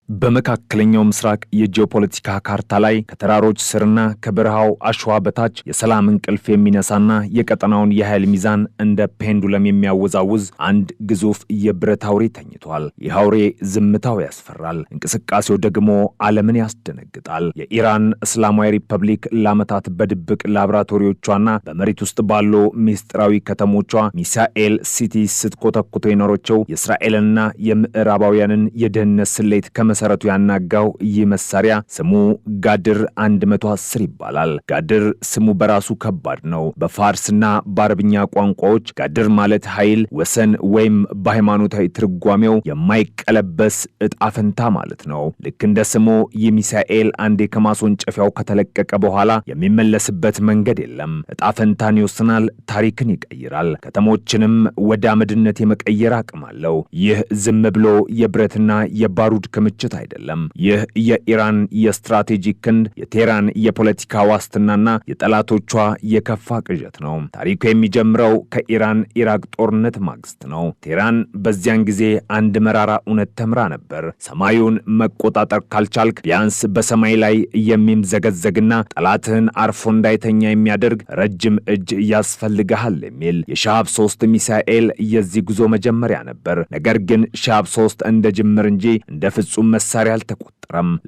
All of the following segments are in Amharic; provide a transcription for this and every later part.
በመካከለኛው ምስራቅ የጂኦፖለቲካ ካርታ ላይ ከተራሮች ስርና ከበረሃው አሸዋ በታች የሰላም እንቅልፍ የሚነሳና የቀጠናውን የኃይል ሚዛን እንደ ፔንዱለም የሚያወዛውዝ አንድ ግዙፍ የብረት አውሬ ተኝቷል። ይህ አውሬ ዝምታው ያስፈራል፣ እንቅስቃሴው ደግሞ ዓለምን ያስደነግጣል። የኢራን እስላማዊ ሪፐብሊክ ለዓመታት በድብቅ ላቦራቶሪዎቿና በመሬት ውስጥ ባሉ ሚስጥራዊ ከተሞቿ ሚሳኤል ሲቲ ስትኮተኩቶ የኖረችው የእስራኤልና የምዕራባውያንን የደህንነት ስሌት መሰረቱ ያናጋው ይህ መሳሪያ ስሙ ጋድር 110 ይባላል። ጋድር ስሙ በራሱ ከባድ ነው። በፋርስና በአረብኛ ቋንቋዎች ጋድር ማለት ኃይል፣ ወሰን ወይም በሃይማኖታዊ ትርጓሜው የማይቀለበስ እጣፈንታ ማለት ነው። ልክ እንደ ስሙ ይህ ሚሳኤል አንዴ ከማስወንጨፊያው ከተለቀቀ በኋላ የሚመለስበት መንገድ የለም። እጣፈንታን ይወስናል፣ ታሪክን ይቀይራል፣ ከተሞችንም ወደ አመድነት የመቀየር አቅም አለው። ይህ ዝም ብሎ የብረትና የባሩድ ክምችት አይደለም። ይህ የኢራን የስትራቴጂክ ክንድ፣ የቴህራን የፖለቲካ ዋስትናና የጠላቶቿ የከፋ ቅዠት ነው። ታሪኩ የሚጀምረው ከኢራን ኢራቅ ጦርነት ማግስት ነው። ቴህራን በዚያን ጊዜ አንድ መራራ እውነት ተምራ ነበር። ሰማዩን መቆጣጠር ካልቻልክ ቢያንስ በሰማይ ላይ የሚምዘገዘግና ጠላትህን አርፎ እንዳይተኛ የሚያደርግ ረጅም እጅ ያስፈልግሃል የሚል የሻሃብ 3 ሚሳኤል የዚህ ጉዞ መጀመሪያ ነበር። ነገር ግን ሻሃብ 3 እንደ ጅምር እንጂ እንደ ፍጹም መሳሪያ አልተቆጠረም።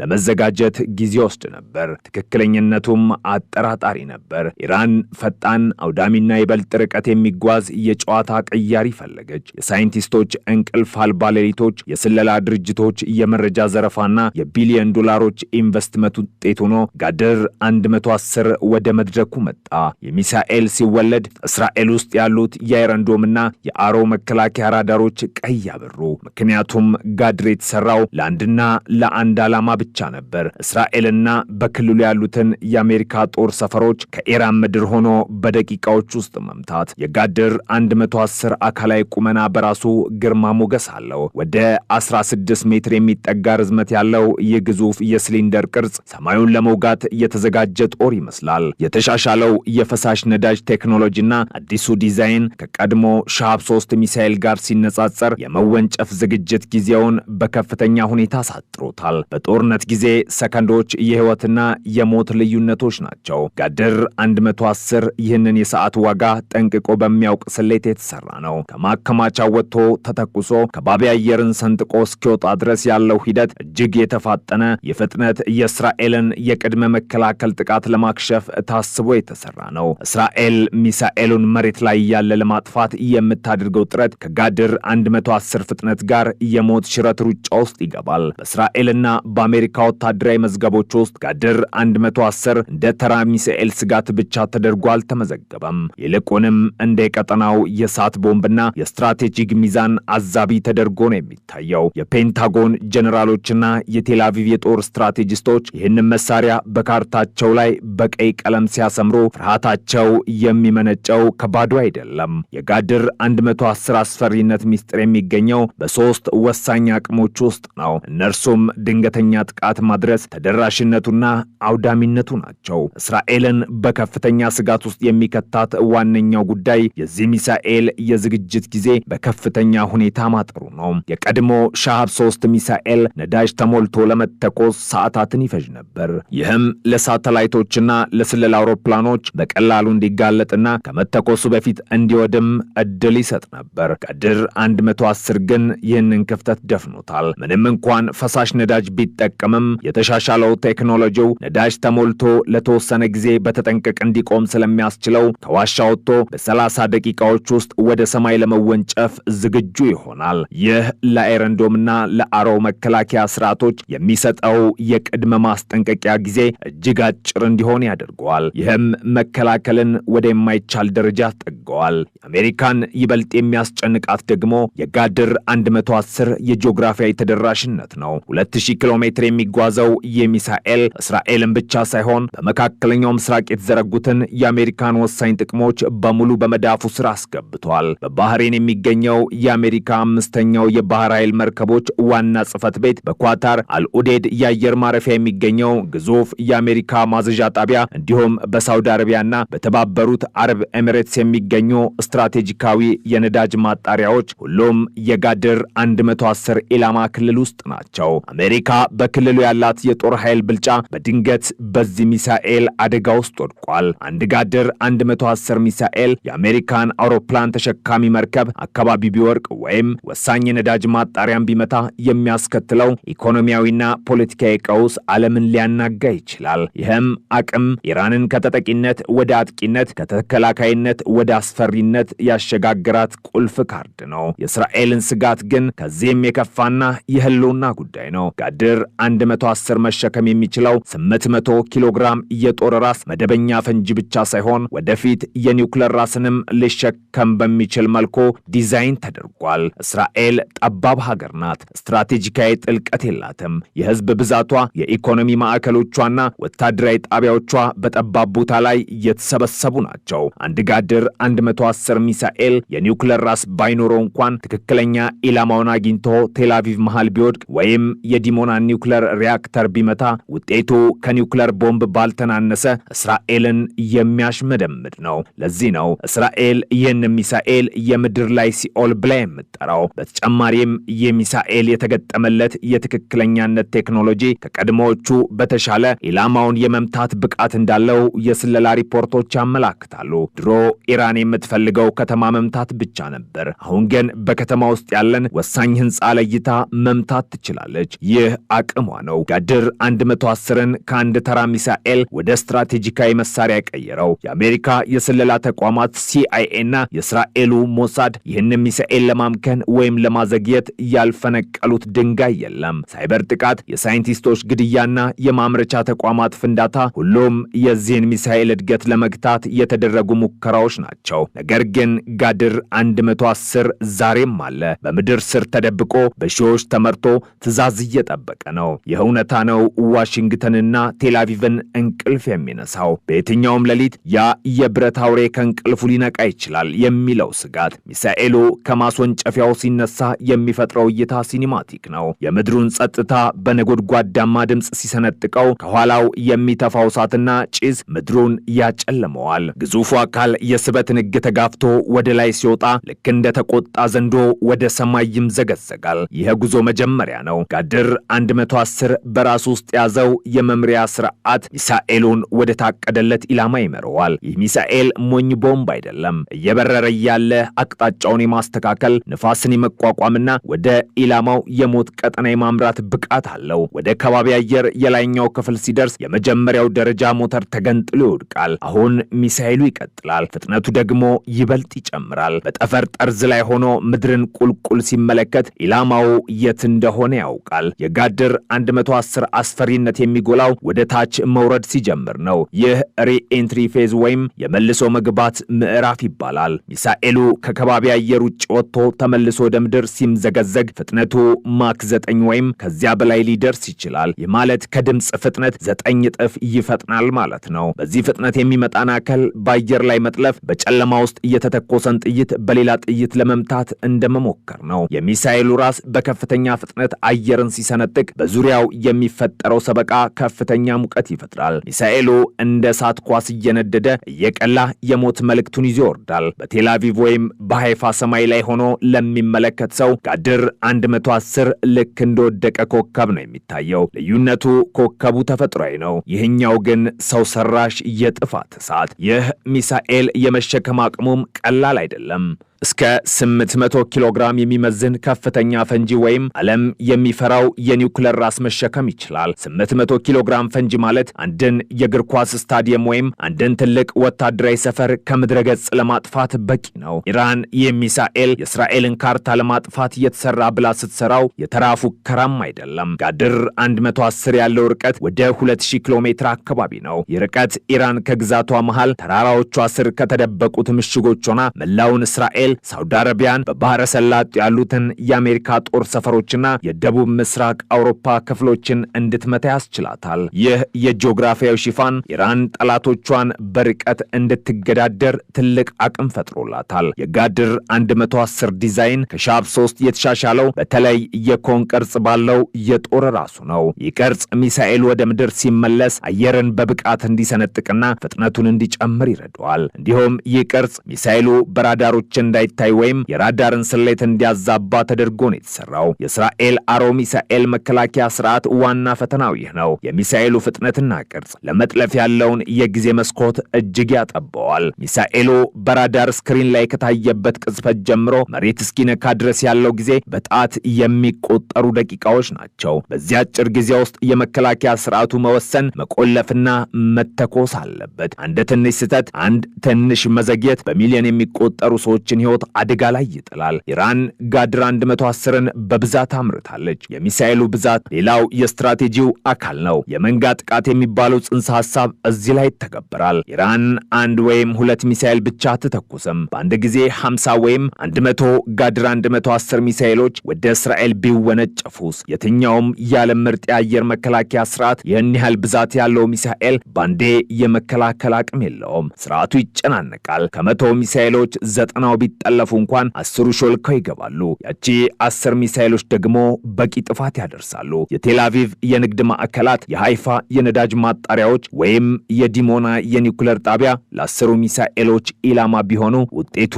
ለመዘጋጀት ጊዜ ወስድ ነበር። ትክክለኛነቱም አጠራጣሪ ነበር። ኢራን ፈጣን፣ አውዳሚና ይበልጥ ርቀት የሚጓዝ የጨዋታ ቀያሪ ፈለገች። የሳይንቲስቶች እንቅልፍ አልባ ሌሊቶች፣ የስለላ ድርጅቶች የመረጃ ዘረፋና የቢሊዮን ዶላሮች ኢንቨስትመንት ውጤት ሆኖ ጋድር 110 ወደ መድረኩ መጣ። የሚሳኤል ሲወለድ እስራኤል ውስጥ ያሉት የአይረን ዶምና የአሮ መከላከያ ራዳሮች ቀይ አበሩ። ምክንያቱም ጋድር የተሰራው ለአንድና ለአንድ ዓላማ ብቻ ነበር። እስራኤልና በክልሉ ያሉትን የአሜሪካ ጦር ሰፈሮች ከኢራን ምድር ሆኖ በደቂቃዎች ውስጥ መምታት። የጋድር 110 አካላዊ ቁመና በራሱ ግርማ ሞገስ አለው። ወደ 16 ሜትር የሚጠጋ ርዝመት ያለው ይህ ግዙፍ የሲሊንደር ቅርጽ ሰማዩን ለመውጋት የተዘጋጀ ጦር ይመስላል። የተሻሻለው የፈሳሽ ነዳጅ ቴክኖሎጂና አዲሱ ዲዛይን ከቀድሞ ሻሃብ 3 ሚሳኤል ጋር ሲነጻጸር የመወንጨፍ ዝግጅት ጊዜውን በከፍተኛ ሁኔታ አሳጥሮታል። በጦርነት ጊዜ ሰከንዶች የህይወትና የሞት ልዩነቶች ናቸው። ጋድር 110 ይህንን የሰዓት ዋጋ ጠንቅቆ በሚያውቅ ስሌት የተሰራ ነው። ከማከማቻው ወጥቶ ተተኩሶ ከባቢ አየርን ሰንጥቆ እስኪወጣ ድረስ ያለው ሂደት እጅግ የተፋጠነ የፍጥነት የእስራኤልን የቅድመ መከላከል ጥቃት ለማክሸፍ ታስቦ የተሰራ ነው። እስራኤል ሚሳኤሉን መሬት ላይ ያለ ለማጥፋት የምታደርገው ጥረት ከጋድር 110 ፍጥነት ጋር የሞት ሽረት ሩጫ ውስጥ ይገባል። በእስራኤልና በአሜሪካ ወታደራዊ መዝገቦች ውስጥ ጋድር 110 እንደ ተራ ሚሳኤል ስጋት ብቻ ተደርጎ አልተመዘገበም። ይልቁንም እንደ የቀጠናው የእሳት ቦምብና የስትራቴጂክ ሚዛን አዛቢ ተደርጎ ነው የሚታየው። የፔንታጎን ጀነራሎችና የቴል አቪቭ የጦር ስትራቴጂስቶች ይህንን መሳሪያ በካርታቸው ላይ በቀይ ቀለም ሲያሰምሩ ፍርሃታቸው የሚመነጨው ከባዶ አይደለም። የጋድር 110 አስፈሪነት ሚስጥር የሚገኘው በሶስት ወሳኝ አቅሞች ውስጥ ነው። እነርሱም ድንገተኛ ጥቃት ማድረስ፣ ተደራሽነቱና አውዳሚነቱ ናቸው። እስራኤልን በከፍተኛ ስጋት ውስጥ የሚከታት ዋነኛው ጉዳይ የዚህ ሚሳኤል የዝግጅት ጊዜ በከፍተኛ ሁኔታ ማጠሩ ነው። የቀድሞ ሻሃብ 3 ሚሳኤል ነዳጅ ተሞልቶ ለመተኮስ ሰዓታትን ይፈጅ ነበር። ይህም ለሳተላይቶችና ለስለላ አውሮፕላኖች በቀላሉ እንዲጋለጥና ከመተኮሱ በፊት እንዲወድም እድል ይሰጥ ነበር። ጋድር 110 ግን ይህንን ክፍተት ደፍኖታል። ምንም እንኳን ፈሳሽ ነዳጅ ቢጠቀምም የተሻሻለው ቴክኖሎጂው ነዳጅ ተሞልቶ ለተወሰነ ጊዜ በተጠንቀቅ እንዲቆም ስለሚያስችለው ከዋሻ ወጥቶ በ30 ደቂቃዎች ውስጥ ወደ ሰማይ ለመወንጨፍ ዝግጁ ይሆናል። ይህ ለአይረን ዶምና ለአሮ መከላከያ ስርዓቶች የሚሰጠው የቅድመ ማስጠንቀቂያ ጊዜ እጅግ አጭር እንዲሆን ያደርገዋል። ይህም መከላከልን ወደ የማይቻል ደረጃ ጠገዋል። የአሜሪካን ይበልጥ የሚያስጨንቃት ደግሞ የጋድር 110 የጂኦግራፊያዊ ተደራሽነት ነው። 2000 ኪሎ ሜትር የሚጓዘው የሚሳኤል እስራኤልን ብቻ ሳይሆን በመካከለኛው ምስራቅ የተዘረጉትን የአሜሪካን ወሳኝ ጥቅሞች በሙሉ በመዳፉ ስር አስገብቷል። በባህሬን የሚገኘው የአሜሪካ 5ኛው የባህር ኃይል መርከቦች ዋና ጽሕፈት ቤት፣ በኳታር አልኡዴድ የአየር ማረፊያ የሚገኘው ግዙፍ የአሜሪካ ማዘዣ ጣቢያ እንዲሁም በሳውዲ አረቢያና በተባበሩት አረብ ኤሚሬትስ የሚገኙ ስትራቴጂካዊ የነዳጅ ማጣሪያዎች ሁሉም የጋድር 110 ኢላማ ክልል ውስጥ ናቸው። ናቸው። አሜሪካ በክልሉ ያላት የጦር ኃይል ብልጫ በድንገት በዚህ ሚሳኤል አደጋ ውስጥ ወድቋል። አንድ ጋድር 110 ሚሳኤል የአሜሪካን አውሮፕላን ተሸካሚ መርከብ አካባቢ ቢወርቅ ወይም ወሳኝ ነዳጅ ማጣሪያን ቢመታ የሚያስከትለው ኢኮኖሚያዊና ፖለቲካዊ ቀውስ ዓለምን ሊያናጋ ይችላል። ይህም አቅም ኢራንን ከተጠቂነት ወደ አጥቂነት ከተከላካይነት ወደ አስፈሪነት ያሸጋግራት ቁልፍ ካርድ ነው። የእስራኤልን ስጋት ግን ከዚህም የከፋና የህልውና ጉዳይ ነው። ጋድር 110 መሸከም የሚችለው 800 ኪሎ ግራም የጦር ራስ መደበኛ ፈንጂ ብቻ ሳይሆን ወደፊት የኒውክሌር ራስንም ሊሸከም በሚችል መልኩ ዲዛይን ተደርጓል። እስራኤል ጠባብ ሀገር ናት። ስትራቴጂካዊ ጥልቀት የላትም። የህዝብ ብዛቷ፣ የኢኮኖሚ ማዕከሎቿና ወታደራዊ ጣቢያዎቿ በጠባብ ቦታ ላይ የተሰበሰቡ ናቸው። አንድ ጋድር 110 ሚሳኤል የኒውክሌር ራስ ባይኖረው እንኳን ትክክለኛ ኢላማውን አግኝቶ ቴልአቪቭ መሃል ቢወድቅ ወይም የዲሞና ኒውክሌር ሪያክተር ቢመታ ውጤቱ ከኒውክሌር ቦምብ ባልተናነሰ እስራኤልን የሚያሽመደምድ ነው። ለዚህ ነው እስራኤል ይህን ሚሳኤል የምድር ላይ ሲኦል ብላ የምትጠራው። በተጨማሪም ይህ ሚሳኤል የተገጠመለት የትክክለኛነት ቴክኖሎጂ ከቀድሞዎቹ በተሻለ ኢላማውን የመምታት ብቃት እንዳለው የስለላ ሪፖርቶች ያመላክታሉ። ድሮ ኢራን የምትፈልገው ከተማ መምታት ብቻ ነበር። አሁን ግን በከተማ ውስጥ ያለን ወሳኝ ህንፃ ለይታ መምታት ትችላለች። ይህ አቅሟ ነው። ጋድር 110ን ከአንድ ተራ ሚሳኤል ወደ ስትራቴጂካዊ መሳሪያ ቀየረው። የአሜሪካ የስለላ ተቋማት CIA እና የእስራኤሉ ሞሳድ ይህን ሚሳኤል ለማምከን ወይም ለማዘግየት ያልፈነቀሉት ድንጋይ የለም። ሳይበር ጥቃት፣ የሳይንቲስቶች ግድያና የማምረቻ ተቋማት ፍንዳታ ሁሉም የዚህን ሚሳኤል እድገት ለመግታት የተደረጉ ሙከራዎች ናቸው። ነገር ግን ጋድር 110 ዛሬም አለ። በምድር ስር ተደብቆ በሺዎች ተመርቶ ትዕዛዝ እየጠበቀ ነው። ይህ እውነታ ነው ዋሽንግተንና ቴልአቪቭን እንቅልፍ የሚነሳው። በየትኛውም ሌሊት ያ የብረት አውሬ ከእንቅልፉ ሊነቃ ይችላል የሚለው ስጋት። ሚሳኤሉ ከማስወንጨፊያው ሲነሳ የሚፈጥረው እይታ ሲኒማቲክ ነው። የምድሩን ጸጥታ በነጎድጓዳማ ድምፅ ሲሰነጥቀው ከኋላው የሚተፋው እሳትና ጭስ ምድሩን ያጨልመዋል። ግዙፉ አካል የስበትን ሕግ ተጋፍቶ ወደ ላይ ሲወጣ ልክ እንደ ተቆጣ ዘንዶ ወደ ሰማይ ይምዘገዘጋል። ይህ ጉዞ መጀመሪያ ነው። ጋድር 110 በራሱ ውስጥ ያዘው የመምሪያ ስርዓት ሚሳኤሉን ወደ ታቀደለት ኢላማ ይመረዋል። ይህ ሚሳኤል ሞኝ ቦምብ አይደለም። እየበረረ ያለ አቅጣጫውን የማስተካከል ንፋስን የመቋቋምና ወደ ኢላማው የሞት ቀጠና የማምራት ብቃት አለው። ወደ ከባቢ አየር የላይኛው ክፍል ሲደርስ የመጀመሪያው ደረጃ ሞተር ተገንጥሎ ይወድቃል። አሁን ሚሳኤሉ ይቀጥላል። ፍጥነቱ ደግሞ ይበልጥ ይጨምራል። በጠፈር ጠርዝ ላይ ሆኖ ምድርን ቁልቁል ሲመለከት ኢላማው የት እንደሆነ ያውቃል። የጋድር 110 አስፈሪነት የሚጎላው ወደ ታች መውረድ ሲጀምር ነው። ይህ ሪኤንትሪ ፌዝ ወይም የመልሶ መግባት ምዕራፍ ይባላል። ሚሳኤሉ ከከባቢ አየር ውጭ ወጥቶ ተመልሶ ወደ ምድር ሲምዘገዘግ ፍጥነቱ ማክ 9 ወይም ከዚያ በላይ ሊደርስ ይችላል። ይህ ማለት ከድምፅ ፍጥነት 9 እጥፍ ይፈጥናል ማለት ነው። በዚህ ፍጥነት የሚመጣን አካል በአየር ላይ መጥለፍ በጨለማ ውስጥ እየተተኮሰን ጥይት በሌላ ጥይት ለመምታት እንደመሞከር ነው። የሚሳኤሉ ራስ በከፍተኛ ፍጥነት አየርን ሲሰነጥቅ በዙሪያው የሚፈጠረው ሰበቃ ከፍተኛ ሙቀት ይፈጥራል። ሚሳኤሉ እንደ እሳት ኳስ እየነደደ እየቀላ የሞት መልእክቱን ይዞ ይወርዳል። በቴልአቪቭ ወይም በሃይፋ ሰማይ ላይ ሆኖ ለሚመለከት ሰው ጋድር 110 ልክ እንደወደቀ ኮከብ ነው የሚታየው። ልዩነቱ ኮከቡ ተፈጥሯዊ ነው። ይህኛው ግን ሰው ሰራሽ የጥፋት እሳት። ይህ ሚሳኤል የመሸከም አቅሙም ቀላል አይደለም። እስከ 800 ኪሎ ግራም የሚመዝን ከፍተኛ ፈንጂ ወይም ዓለም የሚፈራው የኒውክሌር ራስ መሸከም ይችላል። 800 ኪሎ ግራም ፈንጂ ማለት አንድን የእግር ኳስ ስታዲየም ወይም አንድን ትልቅ ወታደራዊ ሰፈር ከምድረ ገጽ ለማጥፋት በቂ ነው። ኢራን የሚሳኤል የእስራኤልን ካርታ ለማጥፋት እየተሰራ ብላ ስትሰራው የተራ ፉከራም አይደለም። ጋድር 110 ያለው ርቀት ወደ 2000 ኪሎ ሜትር አካባቢ ነው። ይህ ርቀት ኢራን ከግዛቷ መሃል ተራራዎቿ ስር ከተደበቁት ምሽጎች ሆና መላውን እስራኤል፣ ሳውዲ አረቢያን፣ በባህረ ሰላጤ ያሉትን የአሜሪካ ጦር ሰፈሮችና የደቡብ ምስራቅ አውሮፓ ክፍሎችን እንድትመታ ያስችላታል። ይህ የጂኦግራፊያዊ ሽፋን ኢራን ጠላቶቿን በርቀት እንድትገዳደር ትልቅ አቅም ፈጥሮላታል። የጋድር 110 ዲዛይን ከሻብ 3 የተሻሻለው በተለይ የኮን ቅርጽ ባለው የጦር ራሱ ነው። ይህ ቅርጽ ሚሳኤል ወደ ምድር ሲመለስ አየርን በብቃት እንዲሰነጥቅና ፍጥነቱን እንዲጨምር ይረዳዋል። እንዲሁም ይህ ቅርጽ ሚሳኤሉ በራዳሮች እንዳይታይ ወይም የራዳርን ስሌት እንዲያዛባ ተደርጎ ነው የተሰራው። የእስራኤል አሮ ሚሳኤል መከላከያ ስርዓት ዋና ፈተናው ይህ ነው። የሚሳኤሉ ፍጥነትና ቅርጽ ለመጥለፍ ያለውን የጊዜ መስኮት እጅግ ያጠበዋል። ሚሳኤሉ በራዳር ስክሪን ላይ ከታየበት ቅጽበት ጀምሮ መሬት እስኪነካ ድረስ ያለው ጊዜ በጣት የሚቆጠሩ ደቂቃዎች ናቸው። በዚህ አጭር ጊዜ ውስጥ የመከላከያ ስርዓቱ መወሰን፣ መቆለፍና መተኮስ አለበት። አንድ ትንሽ ስህተት፣ አንድ ትንሽ መዘግየት በሚሊዮን የሚቆጠሩ ሰዎችን ህይወት አደጋ ላይ ይጥላል። ኢራን ጋድር 110ን በብዛት አምርታለች። የሚሳኤሉ ብዛት ሌላው የስትራቴጂው አካል ነው። የመንጋ ጥቃት የሚባለው ጽንሰ ሐሳብ እዚህ ላይ ይተገበራል። ኢራን አንድ ወይም ሁለት ሚሳኤል ብቻ አትተኩስም። በአንድ ጊዜ 50 ወይም 100 ጋድር 110 ሚሳኤሎች ወደ እስራኤል ቢወነጨፉስ? የትኛውም የዓለም ምርጥ የአየር መከላከያ ስርዓት ይህን ያህል ብዛት ያለው ሚሳኤል ባንዴ የመከላከል አቅም የለውም። ስርዓቱ ይጨናነቃል። ከ100 ሚሳኤሎች 90 ቢጠለፉ እንኳን 10ሩ ሾልከው ይገባሉ። ያቺ 10 ሚሳኤሎች ደግሞ በቂ ጥፋት ያደርሳሉ። የቴል አቪቭ የንግድ ማዕከላት፣ የሃይፋ የነዳጅ ማጣሪያዎች ወይም የዲሞና የኒውክሌር ጣቢያ ለ10ሩ ሚሳኤሎች ኢላማ ቢሆኑ ውጤቱ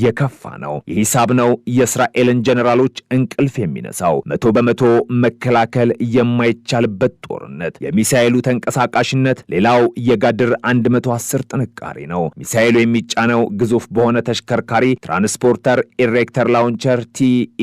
የከፋ ነው። የሂሳብ ነው የእስራኤልን ጀነራሎች እንቅልፍ የሚነሳው። 100% መከላከል የማይቻልበት ጦርነት። የሚሳኤሉ ተንቀሳቃሽነት ሌላው የጋድር 110 ጥንካሬ ነው። ሚሳኤሉ የሚጫነው ግዙፍ በሆነ ተሽከርካሪ ትራንስፖርተር ኢሬክተር ላውንቸር TEL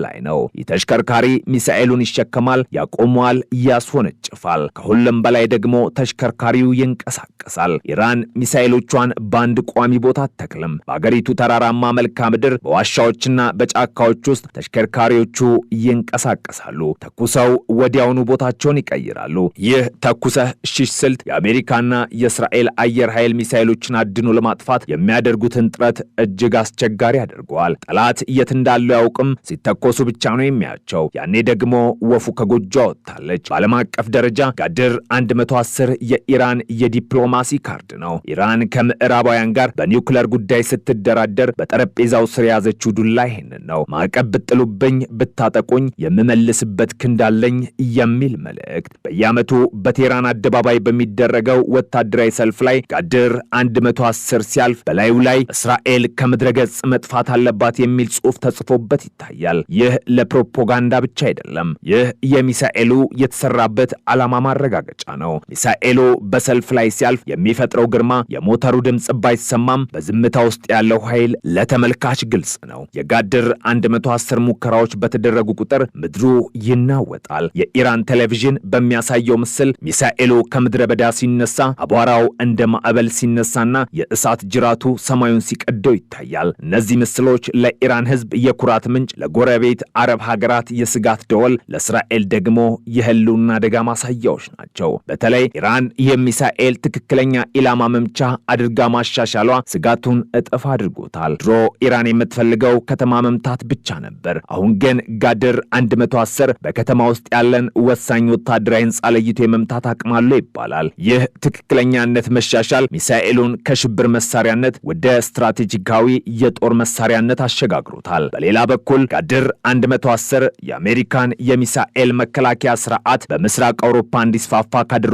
ላይ ነው። ይህ ተሽከርካሪ ሚሳኤሉን ይሸከማል፣ ያቆመዋል፣ ያስወነጭፋል። ከሁሉም በላይ ደግሞ ተሽከርካሪው ይንቀሳቀሳል። ኢራን ሚሳኤሎቿን በአንድ ቋሚ ቦታ አትተክልም። በአገሪቱ ተራራማ መልክዓ ምድር በዋሻዎችና በጫካዎች ውስጥ ተሽከርካሪዎቹ ይንቀሳቀሳሉ። ተኩሰው ወዲያውኑ ቦታቸውን ይቀይራሉ። ይህ ተኩሰህ ሽሽ ስልት የአሜሪካና የእስራኤል አየር ኃይል ሚሳኤሎችን አድኖ ለማጥፋት የሚያደርጉትን ጥረት እጅግ አስቸጋሪ ያደርገዋል። ጠላት የት እንዳሉ ያውቅም። ሲተኮሱ ብቻ ነው የሚያቸው። ያኔ ደግሞ ወፉ ከጎጆ ወጥታለች። በዓለም አቀፍ ደረጃ ጋድር 110 የኢራን የዲፕሎማሲ ካርድ ነው። ኢራን ከምዕራባውያን ጋር በኒውክሌር ጉዳይ ስትደራደር በጠረጴዛው ስር የያዘችው ዱላ ይሄንን ነው። ማዕቀብ ብጥሉብኝ፣ ብታጠቁኝ የምመልስበት ክንዳለኝ የሚል መልእክት። በየዓመቱ በቴህራን አደባባይ በሚደረገው ወታደራዊ ሰልፍ ላይ ጋድር 110 ሲያልፍ በላዩ ላይ እስራኤል ከምድረ ገጽ መጥፋት አለባት የሚል ጽሑፍ ተጽፎበት ይታያል። ይህ ለፕሮፓጋንዳ ብቻ አይደለም። ይህ የሚሳኤሉ የተሰራበት ዓላማ ማረጋገጫ ነው። ሚሳኤሉ በሰልፍ ላይ ሲያልፍ የሚፈጥረው ግርማ፣ የሞተሩ ድምፅ ባይሰማም በዝምታ ውስጥ ያለው ኃይል ለተመልካች ግልጽ ነው። የጋድር 110 ሙከራዎች በተደረጉ ቁጥር ምድሩ ይናወጣል። የኢራን ቴሌቪዥን በሚያሳየው ምስል ሚሳኤሉ ከምድረ በዳ ሲነሳ አቧራው እንደ ማዕበል ሲነሳና የእሳት ጅራቱ ሰማዩን ሲቀደው ይታያል። እነዚህ ምስሎች ለኢራን ሕዝብ የኩራት ምንጭ፣ ለጎረቤት አረብ ሀገራት የስጋት ደወል፣ ለእስራኤል ደግሞ የህልውና አደጋ ማሳያዎች ናቸው። በተለይ ኢራን ይህ ሚሳኤል ትክክለኛ ኢላማ መምቻ አድርጋ ማሻሻሏ ስጋቱን እጥፍ አድርጎታል። ድሮ ኢራን የምትፈልገው ከተማ መምታት ብቻ ነበር። አሁን ግን ጋድር 110 በከተማ ውስጥ ያለን ወሳኝ ወታደራዊ ህንፃ ለይቶ የመምታት አቅም አለው ይባላል። ይህ ትክክለኛነት መሻሻል ሚሳኤሉን ከሽብር መሳሪያነት ወደ ስትራቴጂካዊ የጦር መሳሪያነት አሸጋግሮታል። በሌላ በኩል ጋድር 110 የአሜሪካን የሚሳኤል መከላከያ ስርዓት በምስራቅ አውሮፓ እንዲስፋፋ ካደረጉ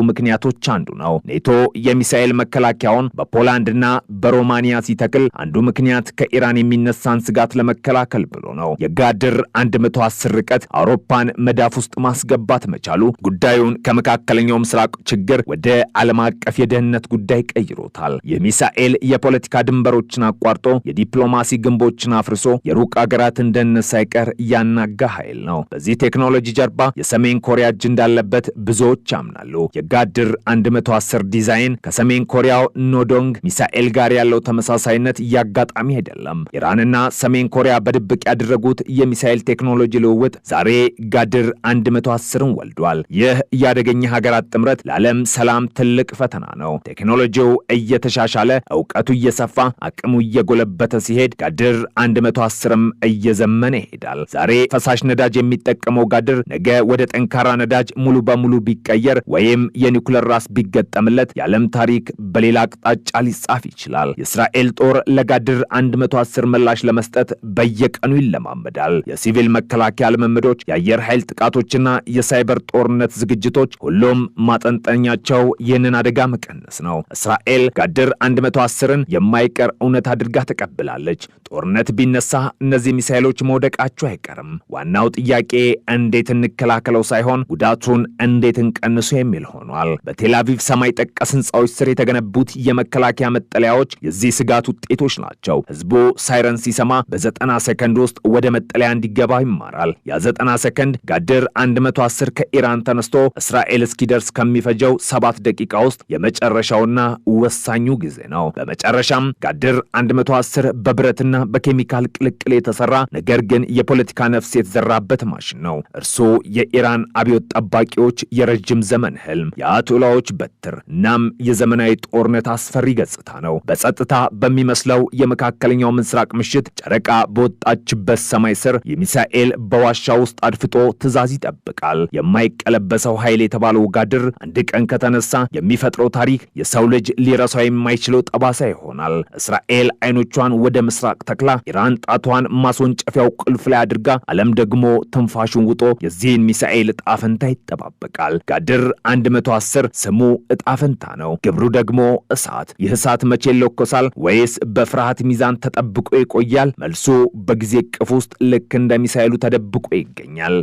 ምክንያቶች አንዱ ነው። ኔቶ የሚሳኤል መከላከያውን በፖላንድና በሮማኒያ ሲተክል አንዱ ምክንያት ከኢራን የሚነሳን ስጋት ለመከላከል ብሎ ነው። የጋድር 110 ርቀት አውሮፓን መዳፍ ውስጥ ማስገባት መቻሉ ጉዳዩን ከመካከለኛው ምስራቅ ችግር ወደ ዓለም አቀፍ የደህንነት ጉዳይ ቀይሮታል። የሚሳኤል የፖለቲካ ድንበሮችን አቋርጦ የዲፕሎማሲ ግንቦችን አፍርሶ የሩቅ አገራትን ደህንነት ሳይቀር ያናጋ ኃይል ነው። በዚህ ቴክኖሎጂ ጀርባ የሰሜን ኮሪያ እጅ እንዳለበት ብዙዎች ያምናሉ። የጋድር 110 ዲዛይን ከሰሜን ኮሪያው ኖዶንግ ሚሳኤል ጋር ያለው ተመሳሳይነት ያጋጣሚ አይደለም። ኢራንና ሰሜን ኮሪያ በድብቅ ያደረጉት የሚሳኤል ቴክኖሎጂ ልውውጥ ዛሬ ጋድር 110ን ወልዷል። ይህ ያደገኛ ሀገራት ጥምረት ለዓለም ሰላም ትልቅ ፈተና ነው። ቴክኖሎጂው እየተሻሻለ ዕውቀቱ እየሰፋ አቅሙ እየጎለበተ ሲሄድ ጋድር 110ም እየዘመነ ይሄዳል። ዛሬ ፈሳሽ ነዳጅ የሚጠቀመው ጋድር ነገ ወደ ጠንካራ ነዳጅ ሙሉ በሙሉ ቢቀየር ወይም የኒውክሌር ራስ ቢገጠምለት የዓለም ታሪክ በሌላ አቅጣጫ ሊጻፍ ይችላል። የእስራኤል ጦር ለጋድር 110 ምላሽ ለመስጠት በየቀኑ ይለማመዳል። የሲቪል መከላከያ ልምምዶች፣ የአየር ኃይል ጥቃቶችና የሳይበር ጦርነት ዝግጅቶች ሁሉም ማጠንጠኛቸው ይህንን አደጋ መቀነስ ነው። እስራኤል ጋድር 110ን የማይቀር እውነት አድርጋ ተቀብላለች። ጦርነት ቢነሳ እነዚህ ሚሳኤሎች መውደቃቸው አይቀርም። ዋናው ጥያቄ እንዴት እንከላከለው ሳይሆን ጉዳቱን እንዴት እንቀንሱ የሚል ሆኗል። በቴል አቪቭ ሰማይ ጠቀስ ህንፃዎች ስር የተገነቡት የመከላከያ መጠለያዎች የዚህ ስጋት ውጤቶች ናቸው። ህዝቡ ሳይረን ሲሰማ በ90 ሰከንድ ውስጥ ወደ መጠለያ እንዲገባ ይማራል። ያ 90 ሰከንድ ጋድር 110 ከኢራን ተነስቶ እስራኤል እስኪደርስ ከሚፈጀው 7 ደቂቃ ውስጥ የመጨረሻውና ወሳኙ ጊዜ ነው። በመጨረሻም ጋድር 110 በብረትና በኬሚካል ቅልቅል የተሰራ ነገር ግን የፖለቲካ ነፍስ የተዘራበት ማሽን ነው። እርሱ የኢራን አብዮት ጠባቂዎች የረጅም ዘመን ህልም፣ የአያቶላዎች በትር እናም የዘመናዊ ጦርነት አስፈሪ ገጽታ ነው። በጸጥታ በሚመስለው የመካከለኛው ምስራቅ ምሽት ጨረቃ በወጣችበት ሰማይ ስር የሚሳኤል በዋሻ ውስጥ አድፍጦ ትዕዛዝ ይጠብቃል። የማይቀለበሰው ኃይል የተባለው ጋድር አንድ ቀን ከተነሳ የሚፈጥረው ታሪክ የሰው ልጅ ሊረሳው የማይችለው ጠባሳ ይሆናል። እስራኤል አይኖቿን ወደ ምስራቅ ተክላ ኢራን ጣቷን ማስወንጨፊያው ቁልፍ ላይ አድርጋ ዓለም ደግሞ ትንፋሹን ውጦ የዚህን ሚሳኤል ዕጣ ፈንታ ይጠባበቃል። ጋድር 110 ስሙ ዕጣ ፈንታ ነው፣ ግብሩ ደግሞ እሳት። ይህ እሳት መቼ ይለኮሳል ወይስ በፍርሃት ሚዛን ተጠብቆ ይቆያል? መልሱ በጊዜ ቅፍ ውስጥ ልክ እንደ ሚሳኤሉ ተደብቆ ይገኛል።